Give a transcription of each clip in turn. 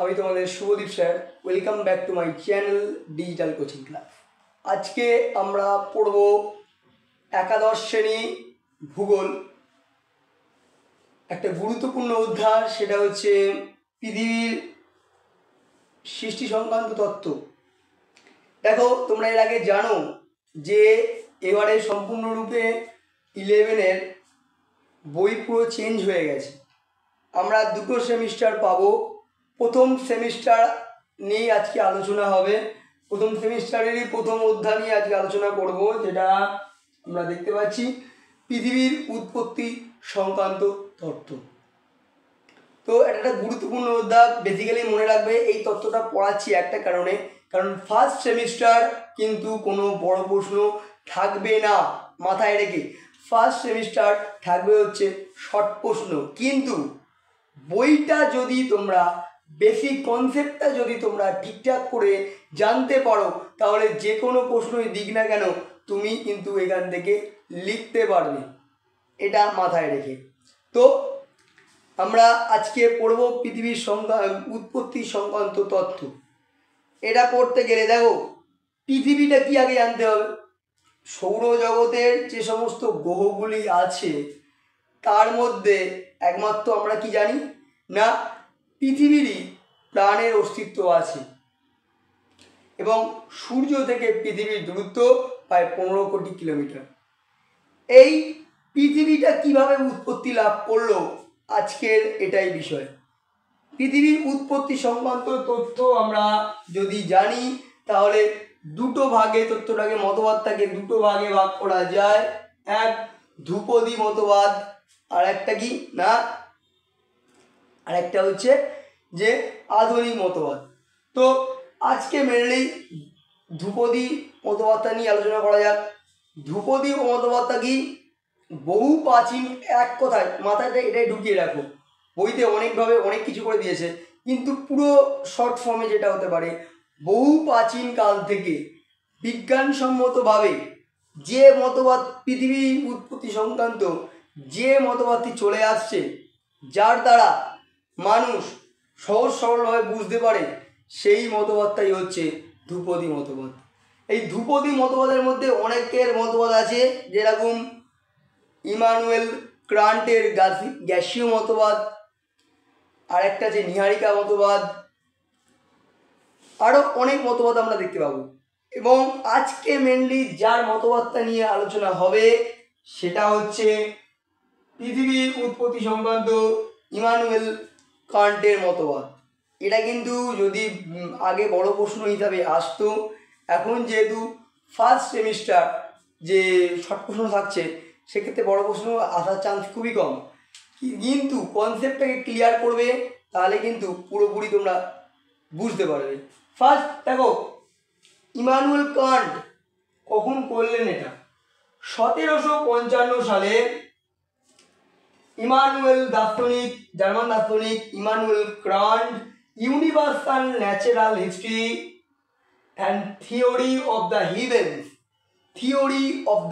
আমি তোমাদের Shubhadeep sir. Welcome back to my channel digital coaching class. আজকে আমরা পড়ব একাদশ শ্রেণী ভূগোল, একটা গুরুত্বপূর্ণ অধ্যায়, সেটা হচ্ছে পৃথিবীর সৃষ্টি সংক্রান্ত তত্ত্ব। দেখো, তোমরা এর আগে জানো যে এবারে সম্পূর্ণরূপে 11-এর বই পুরো চেঞ্জ হয়ে গেছে। আমরা দুটো সেমিস্টার পাবো। প্রথম সেমিস্টার নিয়েই আজকে আলোচনা হবে। প্রথম সেমিস্টারেরই প্রথম অধ্যায় নিয়ে আজকে আলোচনা করব, যেটা আমরা দেখতে পাচ্ছি পৃথিবীর উৎপত্তি সংক্রান্ত তত্ত্ব। তো এটা একটা গুরুত্বপূর্ণ অধ্যায়। বেসিক্যালি মনে রাখবে, এই তত্ত্বটা পড়াচ্ছি একটা কারণে, কারণ ফার্স্ট সেমিস্টার কিন্তু কোনো বড় প্রশ্ন থাকবে না। মাথায় রেখে ফার্স্ট সেমিস্টার থাকবে হচ্ছে শর্ট প্রশ্ন, কিন্তু বইটা যদি তোমরা বেসিক কনসেপ্টটা যদি তোমরা ঠিকঠাক করে জানতে পারো, তাহলে যে কোনো প্রশ্নই দিক না কেন তুমি কিন্তু এখান থেকে লিখতে পারবে, এটা মাথায় রেখে। তো আমরা আজকে পড়ব পৃথিবীর উৎপত্তি সংক্রান্ত তথ্য। এটা পড়তে গেলে দেখো, পৃথিবীটা কি আগে জানতে হবে। সৌরজগতের যে সমস্ত গ্রহগুলি আছে তার মধ্যে একমাত্র আমরা কি জানি না, পৃথিবীরই প্রাণের অস্তিত্ব আছে, এবং সূর্য থেকে পৃথিবীর দূরত্ব প্রায় 15 কোটি কিলোমিটার। এই পৃথিবীটা কিভাবে উৎপত্তি লাভ করলো, আজকের এটাই বিষয়। পৃথিবীর উৎপত্তি সংক্রান্ত তথ্য আমরা যদি জানি, তাহলে দুটো ভাগে তথ্যটাকে, মতবাদটাকে দুটো ভাগে ভাগ করা যায়। এক, ধ্রুপদী মতবাদ, আর একটা কি না, আরেকটা হচ্ছে যে আধুনিক মতবাদ। তো আজকে মেনলি ধ্রুপদী মতবাদটা নিয়ে আলোচনা করা যাক। ধ্রুপদী মতবাদটা কি? বহু প্রাচীন, এক কথায় মাথায় এটাই ঢুকিয়ে রাখো, বইতে অনেকভাবে অনেক কিছু করে দিয়েছে, কিন্তু পুরো শর্ট ফর্মে যেটা হতে পারে, বহু প্রাচীন কাল থেকে বিজ্ঞানসম্মতভাবে যে মতবাদ পৃথিবীর উৎপত্তি সংক্রান্ত যে মতবাদটি চলে আসছে, যার দ্বারা মানুষ সহজ সরলভাবে বুঝতে পারে, সেই মতবাদটাই হচ্ছে ধ্রুপদী মতবাদ। এই ধ্রুপদী মতবাদের মধ্যে অনেকের মতবাদ আছে, যেরকম ইমানুয়েল কান্টের গ্যাসীয় মতবাদ, আর একটা যে নীহারিকা মতবাদ, আরও অনেক মতবাদ আমরা দেখতে পাবো। এবং আজকে মেনলি যার মতবাদটা নিয়ে আলোচনা হবে, সেটা হচ্ছে পৃথিবীর উৎপত্তি সংক্রান্ত ইমানুয়েল কান্টের মতবাদ। এটা কিন্তু যদি আগে বড় প্রশ্ন হিসাবে আসতো, এখন যেহেতু ফার্স্ট সেমিস্টার যে শর্ট প্রশ্ন থাকছে, সেক্ষেত্রে বড় প্রশ্ন আসার চান্স খুবই কম। কিন্তু কনসেপ্টটাকে ক্লিয়ার করবে, তাহলে কিন্তু পুরোপুরি তোমরা বুঝতে পারবে। ফার্স্ট দেখো, ইমানুয়েল কান্ট কখন করলেন এটা? 1755 সালে ইমানুয়েল দার্শনিক, জার্মান দার্শনিক Immanuel Kant universal natural history and theory of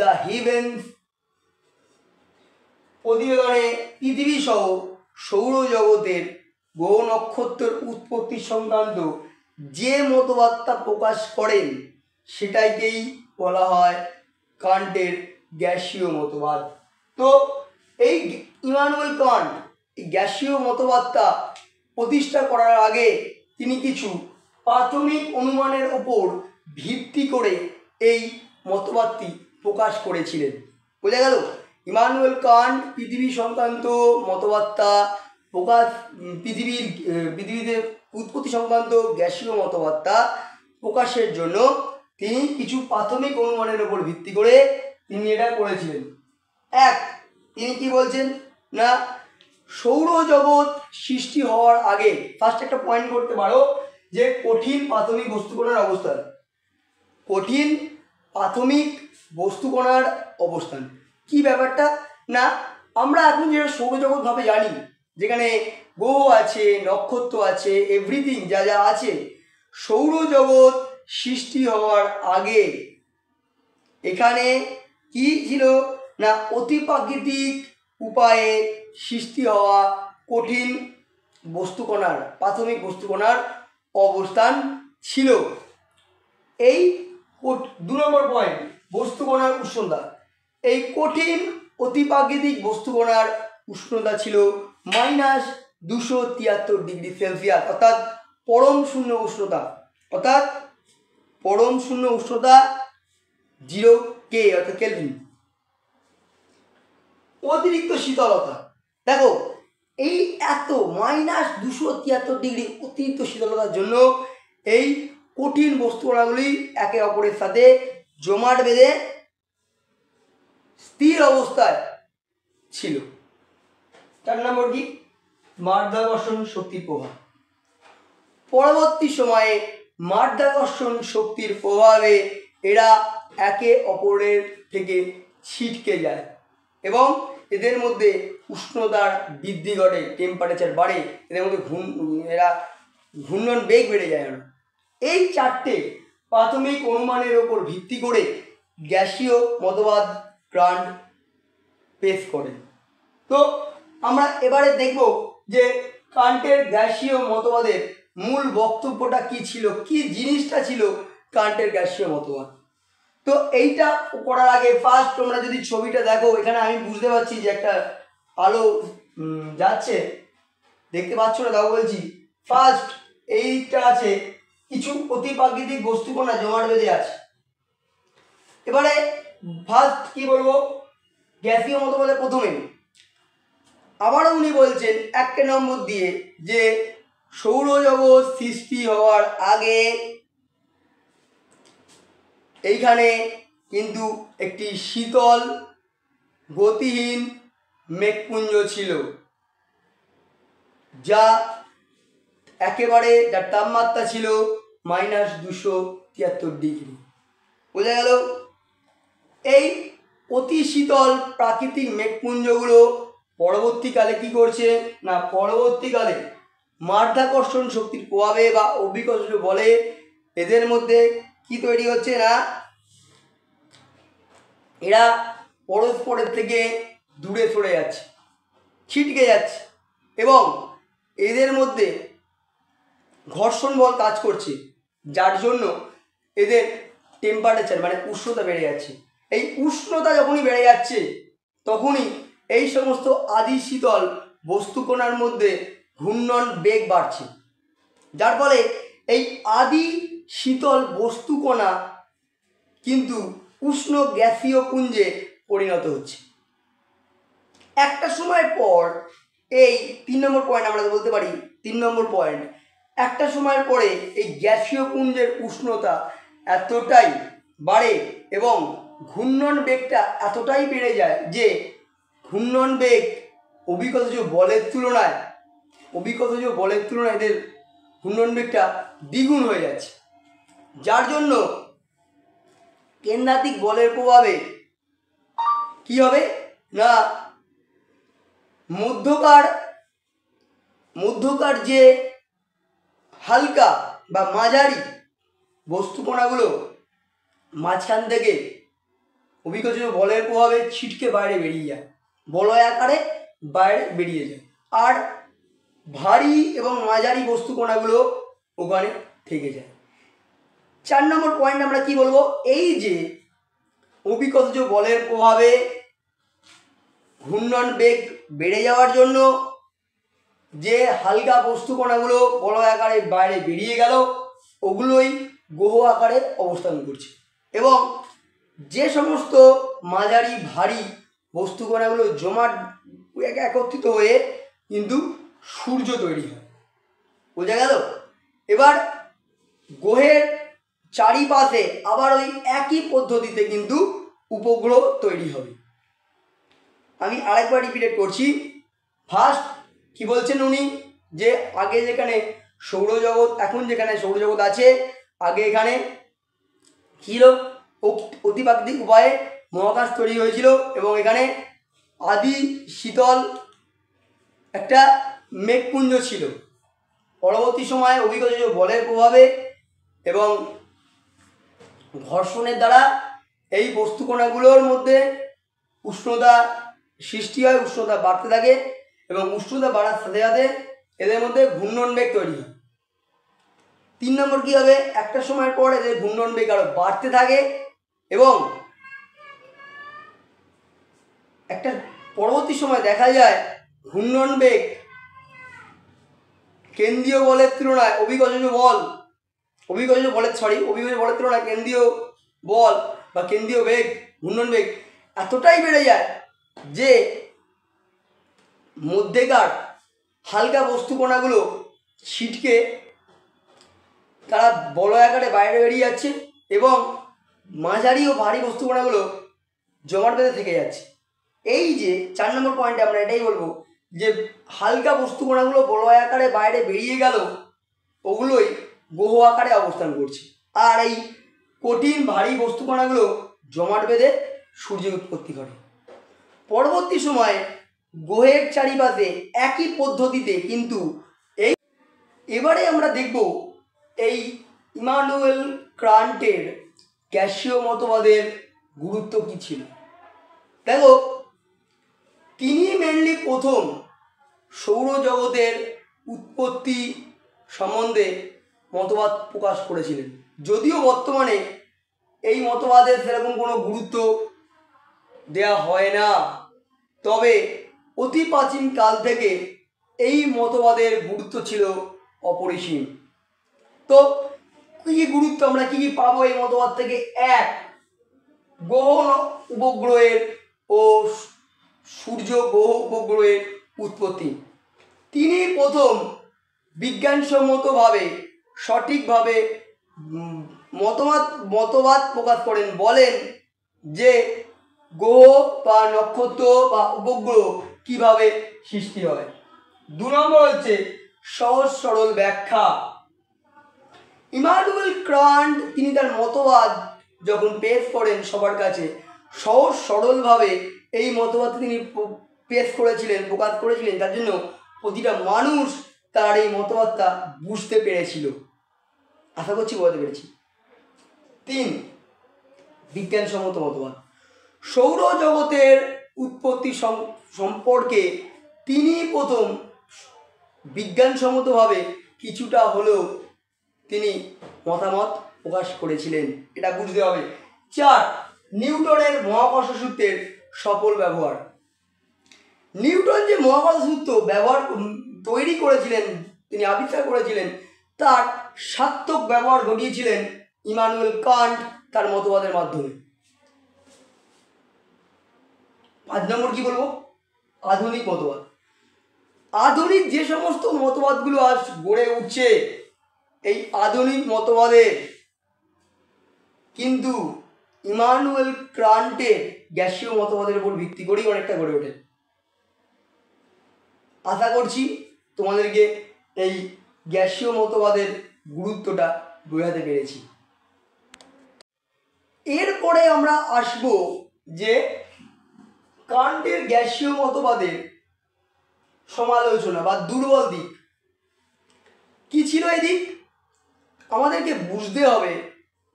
the heavens প্রতিবেদনে পৃথিবী সহ সৌরজগতের গ্রহ নক্ষত্রের উৎপত্তি সংক্রান্ত যে মতবাদটা প্রকাশ করেন, সেটাকেই বলা হয় কান্টের গ্যাসীয় মতবাদ। তো এই ইমানুয়েল কান্ট এই গ্যাসীয় মতবাদটা প্রতিষ্ঠা করার আগে তিনি কিছু প্রাথমিক অনুমানের ওপর ভিত্তি করে এই মতবাদটি প্রকাশ করেছিলেন। বোঝা গেল? ইমানুয়েল কান্ট পৃথিবী সংক্রান্ত মতবাদটা পৃথিবীতে উৎপত্তি সংক্রান্ত গ্যাসীয় মতবাদটা প্রকাশের জন্য তিনি কিছু প্রাথমিক অনুমানের ওপর ভিত্তি করে তিনি এটা করেছিলেন। এক, তিনি কি বলছেন না, সৌরজগৎ সৃষ্টি হওয়ার আগে ফার্স্ট একটা পয়েন্ট করতে পারো যে কঠিন প্রাথমিক বস্তুকণার অবস্থান। কঠিন প্রাথমিক বস্তুকণার অবস্থান কি ব্যাপারটা না, আমরা এখন যেটা সৌরজগৎ ভাবে জানি, যেখানে গ্রহ আছে, নক্ষত্র আছে, এভরিথিং যা যা আছে, সৌরজগৎ সৃষ্টি হওয়ার আগে এখানে কি ছিল না, অতিপ্রাকৃতিক উপায়ে সৃষ্টি হওয়া কঠিন বস্তুকণার প্রাথমিক বস্তুকণার অবস্থান ছিল। এই 2 নম্বর পয়েন্ট বস্তুকণার উষ্ণতা। এই কঠিন অতিপ্রাকৃতিক বস্তুকণার উষ্ণতা ছিল -273 ডিগ্রি সেলসিয়াস, অর্থাৎ পরম শূন্য উষ্ণতা, অর্থাৎ পরম শূন্য উষ্ণতা 0K অর্থাৎ কেলভিন। অতিরিক্ত শীতলতা, দেখো এই এত -273 ডিগ্রি অতিরিক্ত শীতলতার জন্য এই কঠিন বস্তুকণাগুলি একে অপরের সাথে জমাট বেঁধে স্থির অবস্থায় ছিল। 4 নম্বর কি? মাধ্যাকর্ষণ শক্তির প্রভাব। পরবর্তী সময়ে মাধ্যাকর্ষণ শক্তির প্রভাবে এরা একে অপরের থেকে ছিটকে যায় এবং এদের মধ্যে উষ্ণতার বৃদ্ধি ঘটে, টেম্পারেচার বাড়ে, এদের মধ্যে ঘূর্ণন বেগ বেড়ে যায়। এই 4টে প্রাথমিক অনুমানের ওপর ভিত্তি করে গ্যাসীয় মতবাদ কান্ট পেশ করেন। তো আমরা এবারে দেখব যে কান্টের গ্যাসীয় মতবাদের মূল বক্তব্যটা কি ছিল, কি জিনিসটা ছিল কান্টের গ্যাসীয় মতবাদ। তো এইটা করার আগে ফার্স্ট তোমরা যদি ছবিটা দেখো, এখানে আমি বুঝতে পারছি যে একটা আলো যাচ্ছে, দেখতে পাচ্ছ না? তাও বলছি, ফার্স্ট এইটা আছে কিছু অতিপ্রাকৃতিক বস্তুকণা জমাট বেঁধে আছে। এবারে ফার্স্ট কি বলবো, গ্যাসীয় মতবাদের প্রথমে আবারও উনি বলছেন 1 নম্বর দিয়ে যে সৌরজগৎ সৃষ্টি হওয়ার আগে এইখানে কিন্তু একটি শীতল গতিহীন মেঘপুঞ্জ ছিল, যার তাপমাত্রা ছিল -273 ডিগ্রি। বোঝা গেল? এই অতি শীতল প্রাকৃতিক মেঘপুঞ্জগুলো পরবর্তীকালে কি করছে না, পরবর্তীকালে মাধ্যাকর্ষণ শক্তির প্রভাবে বা অভিকর্ষ বলে এদের মধ্যে কি তৈরি হচ্ছে না, এরা পরস্পরের থেকে দূরে সরে যাচ্ছে, ছিটকে যাচ্ছে এবং এদের মধ্যে ঘর্ষণ বল কাজ করছে, যার জন্য এদের টেম্পারেচার মানে উষ্ণতা বেড়ে যাচ্ছে। এই উষ্ণতা যখনই বেড়ে যাচ্ছে তখনই এই সমস্ত আদি শীতল বস্তুকণার মধ্যে ঘূর্ণন বেগ বাড়ছে, যার ফলে এই আদি শীতল বস্তুকণা কিন্তু উষ্ণ গ্যাসীয় পুঞ্জে পরিণত হচ্ছে। একটা সময়ের পর এই 3 নম্বর পয়েন্ট আমরা বলতে পারি, 3 নম্বর পয়েন্ট, একটা সময়ের পরে এই গ্যাসীয় পুঞ্জের উষ্ণতা এতটাই বাড়ে এবং ঘূর্ণন বেগটা এতটাই বেড়ে যায় যে ঘূর্ণন বেগ অভিকর্ষ বলের তুলনায় এদের ঘূর্ণন বেগটা দ্বিগুণ হয়ে যাচ্ছে, যার জন্য কেন্দ্রাতিক বলের প্রভাবে কি হবে না, মধ্যকার যে হালকা বা মাঝারি বস্তুকণাগুলো মাঝখান থেকে অভিকর্ষ বলের প্রভাবে ছিটকে বাইরে বেরিয়ে যায়, বলয় আকারে বাইরে বেরিয়ে যায়, আর ভারী এবং মাঝারি বস্তুকণাগুলো ওখানে থেকে যায়। 4 নম্বর পয়েন্ট আমরা কি বলবো, এই যে অভিকর্ষ বলের প্রভাবে ঘূর্ণন বেগ বেড়ে যাওয়ার জন্য যে হালকা বস্তুকণাগুলো বলয় আকারে বাইরে বেরিয়ে গেল, ওগুলোই গ্রহ আকারে অবস্থান করছে এবং যে সমস্ত মাঝারি ভারী বস্তুকণাগুলো জমাট একত্রিত হয়ে কিন্তু সূর্য তৈরি হয়। বোঝা গেল? এবার গ্রহের চারিপাশে আবার ওই একই পদ্ধতিতে কিন্তু উপগ্রহ তৈরি হবে। আমি আরেকবার রিপিট করছি। ফার্স্ট কি বলছেন উনি, যে আগে যেখানে সৌরজগৎ, এখন যেখানে সৌরজগৎ আছে, আগে এখানে ছিল অতিপ্রাকৃতিক উপায়ে মহাকাশ তৈরি হয়েছিল এবং এখানে আদি শীতল একটা মেঘপুঞ্জ ছিল। পরবর্তী সময়ে অভিকর্ষ বলের প্রভাবে এবং ঘর্ষণের দ্বারা এই বস্তুকণাগুলোর মধ্যে উষ্ণতা সৃষ্টি হয়, উষ্ণতা বাড়তে থাকে এবং উষ্ণতা বাড়ার সাথে সাথে এদের মধ্যে ঘূর্ণন বেগ তৈরি হয়। 3 নম্বর কী হবে, একটা সময়ের পর এদের ঘূর্ণন বেগ আরও বাড়তে থাকে এবং একটা পরবর্তী সময় দেখা যায় ঘূর্ণন বেগ কেন্দ্রীয় বলের তুলনায় অভিকর্ষজ বলের তুলনায় কেন্দ্রীয় বল বা কেন্দ্রীয় বেগ, ঘূর্ণন বেগ এতটাই বেড়ে যায় যে মধ্যেকার হালকা বস্তুকণাগুলো ছিটকে তারা বলয় আকারে বাইরে বেরিয়ে যাচ্ছে এবং মাঝারি ও ভারী বস্তুকণাগুলো জমাট বেঁধে থেকে যাচ্ছে। এই যে 4 নম্বর পয়েন্টে আমরা এটাই বলবো যে হালকা বস্তুকণাগুলো বলয় আকারে বাইরে বেরিয়ে গেল, ওগুলোই গ্রহ আকারে অবস্থান করছে, আর এই কঠিন ভারী বস্তুকণাগুলো জমাট বেঁধে সূর্যের উৎপত্তি ঘটে। পরবর্তী সময়ে গ্রহের চারিপাশে একই পদ্ধতিতে কিন্তু এবারে আমরা দেখব এই ইমানুয়েল কান্টের গ্যাসীয় মতবাদের গুরুত্ব কী ছিল। দেখো, তিনি মেনলি প্রথম সৌরজগতের উৎপত্তি সম্বন্ধে মতবাদ প্রকাশ করেছিলেন, যদিও বর্তমানে এই মতবাদের সেরকম কোনো গুরুত্ব দেয়া হয় না, তবে অতি প্রাচীন কাল থেকে এই মতবাদের গুরুত্ব ছিল অপরিসীম। তো কী গুরুত্ব আমরা কী কী পাবো এই মতবাদ থেকে? 1, গ্রহ উপগ্রহের ও সূর্য গ্রহ উপগ্রহের উৎপত্তি। তিনি প্রথম বিজ্ঞানসম্মতভাবে সঠিকভাবে মতবাদ প্রকাশ করেন, বলেন যে গ্রহ বা নক্ষত্র বা উপগ্রহ কীভাবে সৃষ্টি হয়। 2 নম্বর হচ্ছে সহজ সরল ব্যাখ্যা। ইমানুয়েল কান্ট তিনি তার মতবাদ যখন পেশ করেন সবার কাছে, সহজ সরলভাবে এই মতবাদ তিনি পেশ করেছিলেন, প্রকাশ করেছিলেন, তার জন্য প্রতিটা মানুষ তার এই মতবাদটা বুঝতে পেরেছিল। আশা করছি বলতে পেরেছি। 3, বিজ্ঞানসম্মত মতবাদ। সৌরজগতের উৎপত্তি সম্পর্কে তিনি প্রথম বিজ্ঞানসম্মতভাবে কিছুটা হলেও তিনি মতামত প্রকাশ করেছিলেন, এটা বুঝতে হবে। 4, নিউটনের মহাকর্ষ সূত্রের সফল ব্যবহার। নিউটন যে মহাকর্ষ সূত্র তৈরি করেছিলেন, তিনি আবিষ্কার করেছিলেন, তার সার্থক ব্যবহার ঘটিয়েছিলেন ইমানুয়েল কান্ট তার মতবাদের মাধ্যমে। 5 নম্বর কি বলবো, আধুনিক মতবাদ। আধুনিক যে সমস্ত মতবাদগুলো আজ গড়ে উঠছে, এই আধুনিক মতবাদের কিন্তু ইমানুয়েল কান্টের গ্যাসীয় মতবাদের উপর ভিত্তি করেই অনেকটা গড়ে ওঠে। আশা করছি তোমাদেরকে এই গ্যাসীয় মতবাদের গুরুত্বটা বোঝাতে পেরেছি। এরপরে আমরা আসব যে কান্টের গ্যাসীয় মতবাদের সমালোচনা বা দুর্বল দিক কি ছিল। এই দিক আমাদেরকে বুঝতে হবে।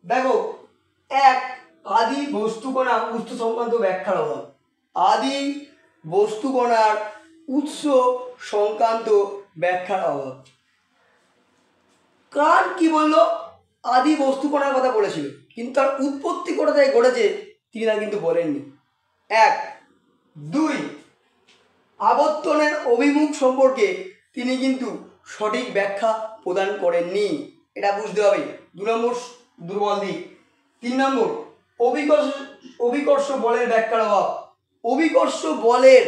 দেখো, 1, আদি বস্তুকণা উৎস সংক্রান্ত ব্যাখ্যার অভাব। আদি বস্তুকণার উৎস সংক্রান্ত ব্যাখ্যার অভাব। কান্ট কি বলল? আদি বস্তুকণার কথা বলেছিল, কিন্তু তার উৎপত্তি কোথায় ঘটেছে তিনি তা কিন্তু বলেননি। 1, 2, আবর্তনের অভিমুখ সম্পর্কে তিনি কিন্তু সঠিক ব্যাখ্যা প্রদান করেননি, এটা বুঝতে হবে। 2 নম্বর দুর্বল দিক। 3 নম্বর অভিকর্ষ বলের ব্যাখ্যার অভাব। অভিকর্ষ বলের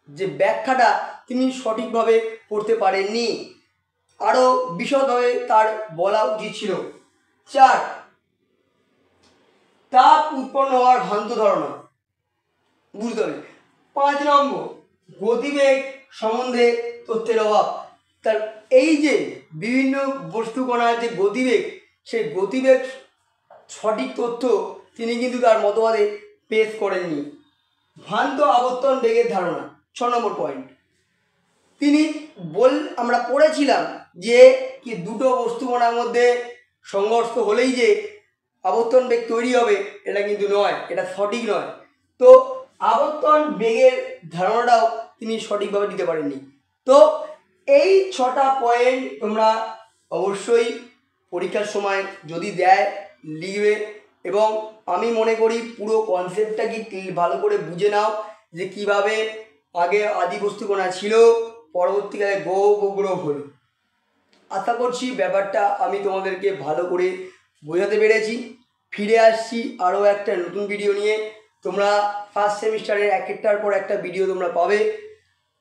যে ব্যাখ্যাটা তিনি সঠিকভাবে করতে পারেননি, আরও বিশদভাবে তার বলা উচিত ছিল। 4, তাপ উৎপন্ন হওয়ার ভ্রান্ত ধারণা, বুঝতে হবে। 5 নম্বর গতিবেগ সম্বন্ধে তথ্যের অভাব। তার এই যে বিভিন্ন বস্তুকণার যে গতিবেগ, সেই গতিবেগ সঠিক তথ্য তিনি কিন্তু তার মতবাদে পেশ করেননি। ভ্রান্ত আবর্তন বেগের ধারণা 6 নম্বর পয়েন্ট। তিনি আমরা পড়েছিলাম যে কি দুটো বস্তুকণার মধ্যে সংঘর্ষ হলেই যে আবর্তন বেগ তৈরি হবে, এটা কিন্তু নয়, এটা সঠিক নয়। তো আবর্তন বেগের ধারণাটাও তিনি সঠিকভাবে দিতে পারেননি। তো এই 6টা পয়েন্ট তোমরা অবশ্যই পরীক্ষার সময় যদি দেয় লিখবে, এবং আমি মনে করি পুরো কনসেপ্টটা কি ভালো করে বুঝে নাও যে কিভাবে আগে আদি বস্তুকণা ছিল, পরবর্তীকালে গ্রহ উপগ্রহ হলো। আশা করছি ব্যাপারটা আমি তোমাদেরকে ভালো করে বোঝাতে পেরেছি। ফিরে আসছি আরও একটা নতুন ভিডিও নিয়ে। তোমরা ফার্স্ট সেমিস্টারের একটার পর একটা ভিডিও তোমরা পাবে।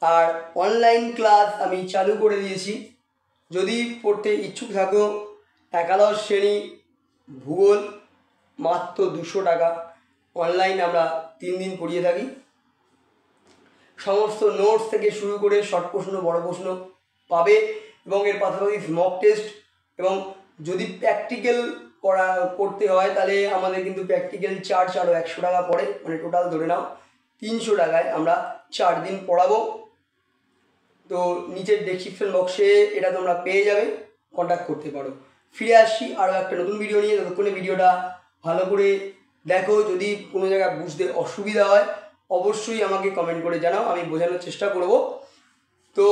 আর অনলাইন ক্লাস আমি চালু করে দিয়েছি, যদি পড়তে ইচ্ছুক থাকো একাদশ শ্রেণী ভূগোল মাত্র 200 টাকা অনলাইন আমরা 3 দিন পড়িয়ে থাকি। সমস্ত নোটস থেকে শুরু করে শর্ট প্রশ্ন বড় প্রশ্ন পাবে, এবং এর পাশাপাশি মক টেস্ট, এবং যদি প্র্যাকটিক্যাল করতে হয় তাহলে আমাদের কিন্তু প্র্যাকটিক্যাল চার্জ আরও 100 টাকা পড়ে, মানে টোটাল ধরে নাও 300 টাকায় আমরা 4 দিন পড়াবো। তো নিচের ডেসক্রিপশন বক্সে এটা তোমরা পেয়ে যাবে, কন্ট্যাক্ট করতে পারো। ফিরে আসছি আরও একটা নতুন ভিডিও নিয়ে। ততক্ষণে ভিডিওটা ভালো করে দেখো, যদি কোনো জায়গায় বুঝতে অসুবিধা হয় অবশ্যই আমাকে কমেন্ট করে জানাও, আমি বোঝানোর চেষ্টা করব। তো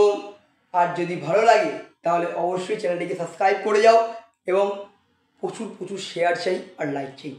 আর যদি ভালো লাগে তাহলে অবশ্যই চ্যানেলটিকে সাবস্ক্রাইব করে যাও, এবং প্রচুর প্রচুর শেয়ার চাই আর লাইক চাই।